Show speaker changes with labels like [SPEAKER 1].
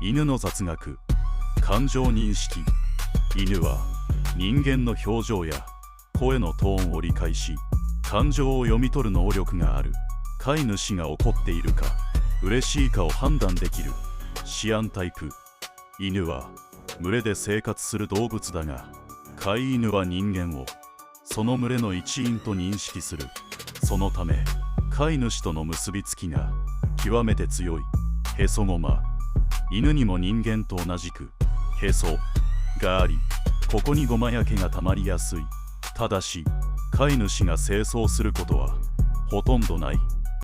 [SPEAKER 1] 犬の雑学。感情認識。犬は人間の表情や声のトーンを理解し、感情を読み取る能力がある。飼い主が怒っているか嬉しいかを判断できるシアンタイプ。犬は群れで生活する動物だが、飼い犬は人間をその群れの一員と認識する。そのため飼い主との結びつきが極めて強い。へそごま。犬にも人間と同じくへそがあり、ここにゴマや毛がたまりやすい。ただし飼い主が清掃することはほとんどない。